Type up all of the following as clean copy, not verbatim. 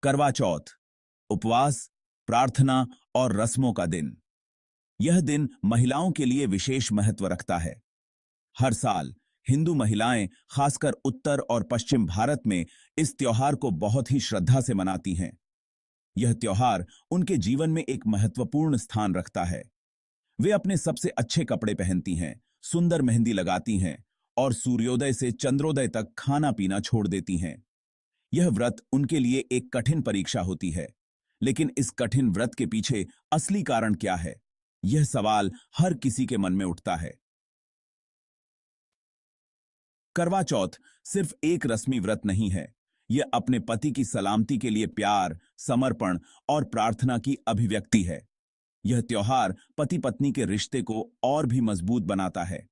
करवा चौथ, उपवास, प्रार्थना और रस्मों का दिन। यह दिन महिलाओं के लिए विशेष महत्व रखता है। हर साल हिंदू महिलाएं, खासकर उत्तर और पश्चिम भारत में, इस त्योहार को बहुत ही श्रद्धा से मनाती हैं। यह त्योहार उनके जीवन में एक महत्वपूर्ण स्थान रखता है। वे अपने सबसे अच्छे कपड़े पहनती हैं, सुंदर मेहंदी लगाती हैं और सूर्योदय से चंद्रोदय तक खाना पीना छोड़ देती हैं। यह व्रत उनके लिए एक कठिन परीक्षा होती है, लेकिन इस कठिन व्रत के पीछे असली कारण क्या है? यह सवाल हर किसी के मन में उठता है। करवा चौथ सिर्फ एक रस्मी व्रत नहीं है। यह अपने पति की सलामती के लिए प्यार, समर्पण और प्रार्थना की अभिव्यक्ति है। यह त्योहार पति पत्नी के रिश्ते को और भी मजबूत बनाता है।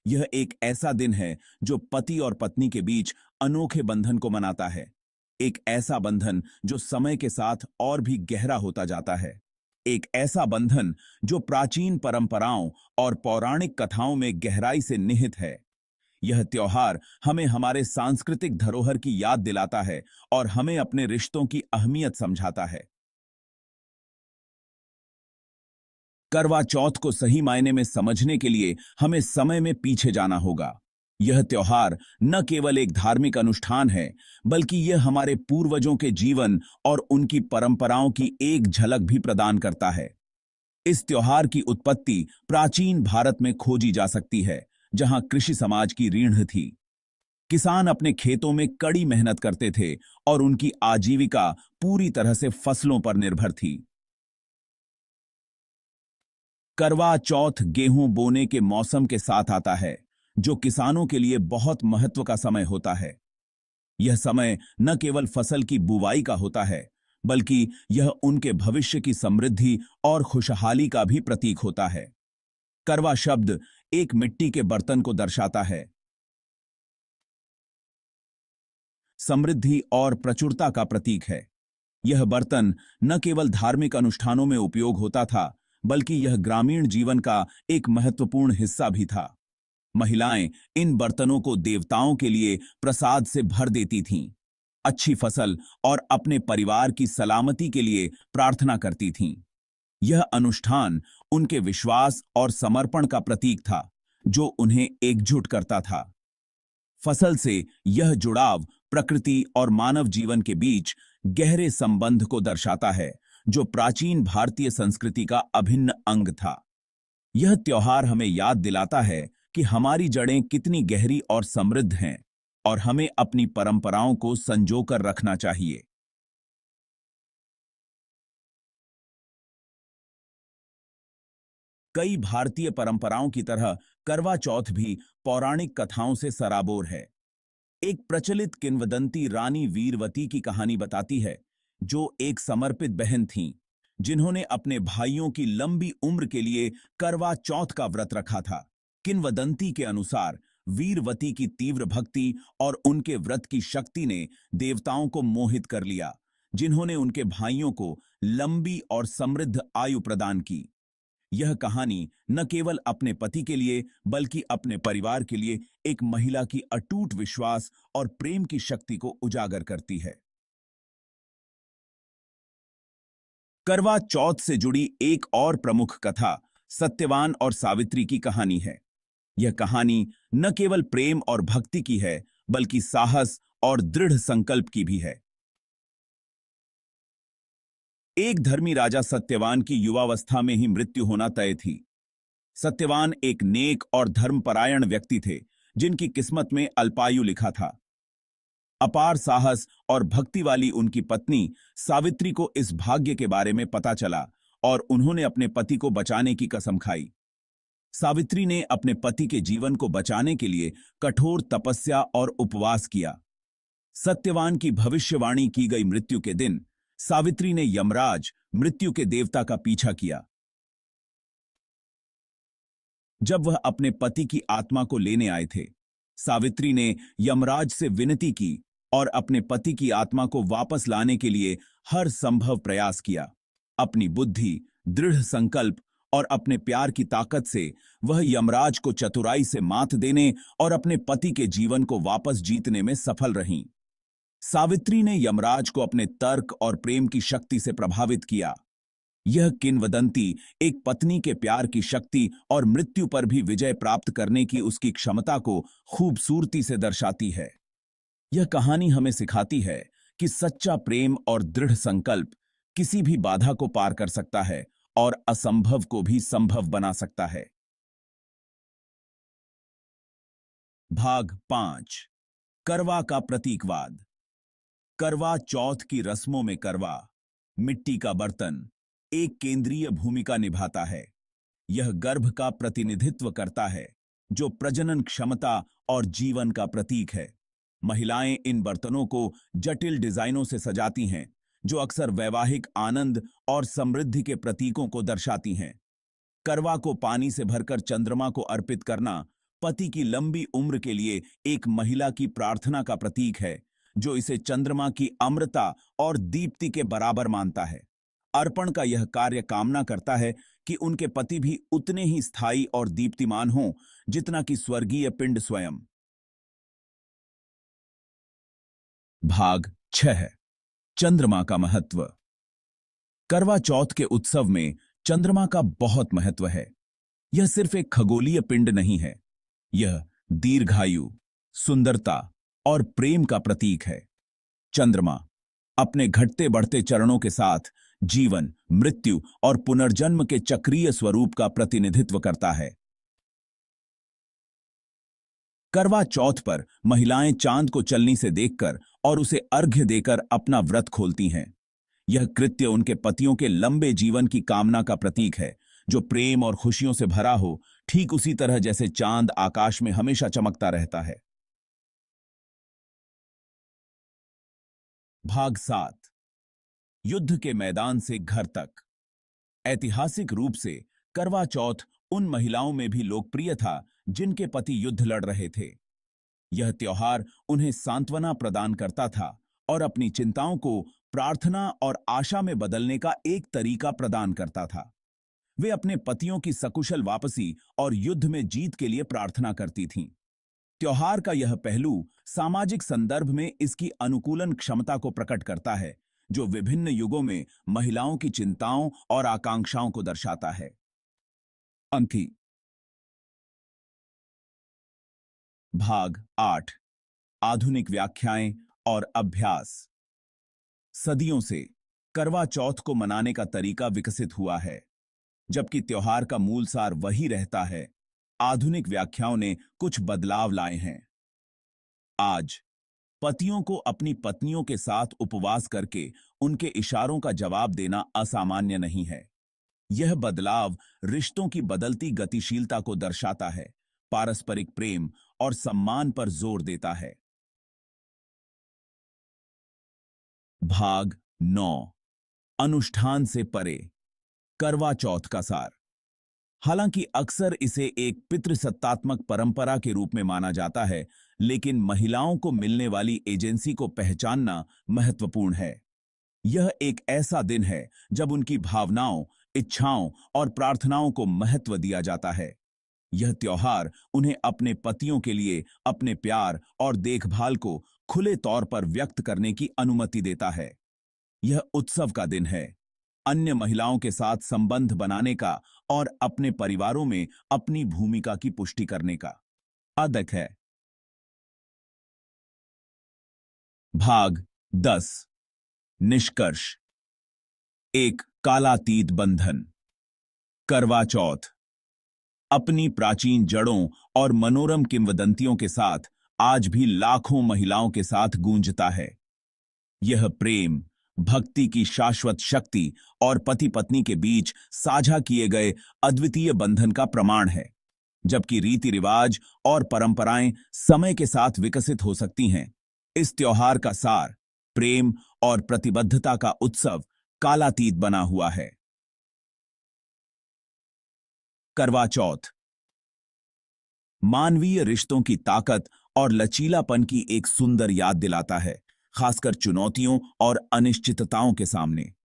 यह एक ऐसा दिन है जो पति और पत्नी के बीच अनोखे बंधन को मनाता है। एक ऐसा बंधन जो समय के साथ और भी गहरा होता जाता है। एक ऐसा बंधन जो प्राचीन परंपराओं और पौराणिक कथाओं में गहराई से निहित है। यह त्योहार हमें हमारे सांस्कृतिक धरोहर की याद दिलाता है और हमें अपने रिश्तों की अहमियत समझाता है। करवा चौथ को सही मायने में समझने के लिए हमें समय में पीछे जाना होगा। यह त्योहार न केवल एक धार्मिक अनुष्ठान है, बल्कि यह हमारे पूर्वजों के जीवन और उनकी परंपराओं की एक झलक भी प्रदान करता है। इस त्योहार की उत्पत्ति प्राचीन भारत में खोजी जा सकती है, जहां कृषि समाज की रीढ़ थी। किसान अपने खेतों में कड़ी मेहनत करते थे और उनकी आजीविका पूरी तरह से फसलों पर निर्भर थी। करवा चौथ गेहूं बोने के मौसम के साथ आता है, जो किसानों के लिए बहुत महत्व का समय होता है। यह समय न केवल फसल की बुवाई का होता है, बल्कि यह उनके भविष्य की समृद्धि और खुशहाली का भी प्रतीक होता है। करवा शब्द एक मिट्टी के बर्तन को दर्शाता है, समृद्धि और प्रचुरता का प्रतीक है। यह बर्तन न केवल धार्मिक अनुष्ठानों में उपयोग होता था, बल्कि यह ग्रामीण जीवन का एक महत्वपूर्ण हिस्सा भी था। महिलाएं इन बर्तनों को देवताओं के लिए प्रसाद से भर देती थीं, अच्छी फसल और अपने परिवार की सलामती के लिए प्रार्थना करती थीं। यह अनुष्ठान उनके विश्वास और समर्पण का प्रतीक था, जो उन्हें एकजुट करता था। फसल से यह जुड़ाव प्रकृति और मानव जीवन के बीच गहरे संबंध को दर्शाता है, जो प्राचीन भारतीय संस्कृति का अभिन्न अंग था। यह त्योहार हमें याद दिलाता है कि हमारी जड़ें कितनी गहरी और समृद्ध हैं और हमें अपनी परंपराओं को संजोकर रखना चाहिए। कई भारतीय परंपराओं की तरह करवा चौथ भी पौराणिक कथाओं से सराबोर है। एक प्रचलित किंवदंती रानी वीरवती की कहानी बताती है, जो एक समर्पित बहन थीं, जिन्होंने अपने भाइयों की लंबी उम्र के लिए करवा चौथ का व्रत रखा था। किंवदंती के अनुसार वीरवती की तीव्र भक्ति और उनके व्रत की शक्ति ने देवताओं को मोहित कर लिया, जिन्होंने उनके भाइयों को लंबी और समृद्ध आयु प्रदान की। यह कहानी न केवल अपने पति के लिए, बल्कि अपने परिवार के लिए एक महिला की अटूट विश्वास और प्रेम की शक्ति को उजागर करती है। करवा चौथ से जुड़ी एक और प्रमुख कथा सत्यवान और सावित्री की कहानी है। यह कहानी न केवल प्रेम और भक्ति की है, बल्कि साहस और दृढ़ संकल्प की भी है। एक धर्मी राजा सत्यवान की युवावस्था में ही मृत्यु होना तय थी। सत्यवान एक नेक और धर्मपरायण व्यक्ति थे, जिनकी किस्मत में अल्पायु लिखा था। अपार साहस और भक्ति वाली उनकी पत्नी सावित्री को इस भाग्य के बारे में पता चला और उन्होंने अपने पति को बचाने की कसम खाई। सावित्री ने अपने पति के जीवन को बचाने के लिए कठोर तपस्या और उपवास किया। सत्यवान की भविष्यवाणी की गई मृत्यु के दिन सावित्री ने यमराज, मृत्यु के देवता का पीछा किया। जब वह अपने पति की आत्मा को लेने आए थे, सावित्री ने यमराज से विनती की और अपने पति की आत्मा को वापस लाने के लिए हर संभव प्रयास किया। अपनी बुद्धि, दृढ़ संकल्प और अपने प्यार की ताकत से वह यमराज को चतुराई से मात देने और अपने पति के जीवन को वापस जीतने में सफल रहीं। सावित्री ने यमराज को अपने तर्क और प्रेम की शक्ति से प्रभावित किया। यह किंवदंती एक पत्नी के प्यार की शक्ति और मृत्यु पर भी विजय प्राप्त करने की उसकी क्षमता को खूबसूरती से दर्शाती है। यह कहानी हमें सिखाती है कि सच्चा प्रेम और दृढ़ संकल्प किसी भी बाधा को पार कर सकता है और असंभव को भी संभव बना सकता है। भाग 5। करवा का प्रतीकवाद। करवा चौथ की रस्मों में करवा, मिट्टी का बर्तन, एक केंद्रीय भूमिका निभाता है। यह गर्भ का प्रतिनिधित्व करता है, जो प्रजनन क्षमता और जीवन का प्रतीक है। महिलाएं इन बर्तनों को जटिल डिजाइनों से सजाती हैं, जो अक्सर वैवाहिक आनंद और समृद्धि के प्रतीकों को दर्शाती हैं। करवा को पानी से भरकर चंद्रमा को अर्पित करना पति की लंबी उम्र के लिए एक महिला की प्रार्थना का प्रतीक है, जो इसे चंद्रमा की अमृता और दीप्ति के बराबर मानता है। अर्पण का यह कार्य कामना करता है कि उनके पति भी उतने ही स्थायी और दीप्तिमान हों जितना कि स्वर्गीय पिंड स्वयं। भाग 6। चंद्रमा का महत्व। करवा चौथ के उत्सव में चंद्रमा का बहुत महत्व है। यह सिर्फ एक खगोलीय पिंड नहीं है, यह दीर्घायु, सुंदरता और प्रेम का प्रतीक है। चंद्रमा अपने घटते बढ़ते चरणों के साथ जीवन, मृत्यु और पुनर्जन्म के चक्रीय स्वरूप का प्रतिनिधित्व करता है। करवा चौथ पर महिलाएं चांद को चलनी से देखकर और उसे अर्घ्य देकर अपना व्रत खोलती हैं। यह कृत्य उनके पतियों के लंबे जीवन की कामना का प्रतीक है, जो प्रेम और खुशियों से भरा हो, ठीक उसी तरह जैसे चांद आकाश में हमेशा चमकता रहता है। भाग 7। युद्ध के मैदान से घर तक। ऐतिहासिक रूप से करवा चौथ उन महिलाओं में भी लोकप्रिय था जिनके पति युद्ध लड़ रहे थे। यह त्योहार उन्हें सांत्वना प्रदान करता था और अपनी चिंताओं को प्रार्थना और आशा में बदलने का एक तरीका प्रदान करता था। वे अपने पतियों की सकुशल वापसी और युद्ध में जीत के लिए प्रार्थना करती थीं। त्योहार का यह पहलू सामाजिक संदर्भ में इसकी अनुकूलन क्षमता को प्रकट करता है, जो विभिन्न युगों में महिलाओं की चिंताओं और आकांक्षाओं को दर्शाता है। अंकी। भाग 8। आधुनिक व्याख्याएं और अभ्यास। सदियों से करवा चौथ को मनाने का तरीका विकसित हुआ है। जबकि त्योहार का मूल सार वही रहता है, आधुनिक व्याख्याओं ने कुछ बदलाव लाए हैं। आज पतियों को अपनी पत्नियों के साथ उपवास करके उनके इशारों का जवाब देना असामान्य नहीं है। यह बदलाव रिश्तों की बदलती गतिशीलता को दर्शाता है, पारस्परिक प्रेम और सम्मान पर जोर देता है। भाग 9। अनुष्ठान से परे। करवा चौथ का सार। हालांकि अक्सर इसे एक पितृसत्तात्मक परंपरा के रूप में माना जाता है, लेकिन महिलाओं को मिलने वाली एजेंसी को पहचानना महत्वपूर्ण है। यह एक ऐसा दिन है जब उनकी भावनाओं, इच्छाओं और प्रार्थनाओं को महत्व दिया जाता है। यह त्योहार उन्हें अपने पतियों के लिए अपने प्यार और देखभाल को खुले तौर पर व्यक्त करने की अनुमति देता है। यह उत्सव का दिन है, अन्य महिलाओं के साथ संबंध बनाने का और अपने परिवारों में अपनी भूमिका की पुष्टि करने का आदक है। भाग 10। निष्कर्ष। एक कालातीत बंधन। करवा चौथ अपनी प्राचीन जड़ों और मनोरम किंवदंतियों के साथ आज भी लाखों महिलाओं के साथ गूंजता है। यह प्रेम, भक्ति की शाश्वत शक्ति और पति पत्नी के बीच साझा किए गए अद्वितीय बंधन का प्रमाण है। जबकि रीति रिवाज और परंपराएं समय के साथ विकसित हो सकती हैं, इस त्योहार का सार प्रेम और प्रतिबद्धता का उत्सव कालातीत बना हुआ है। करवा चौथ मानवीय रिश्तों की ताकत और लचीलापन की एक सुंदर याद दिलाता है, खासकर चुनौतियों और अनिश्चितताओं के सामने।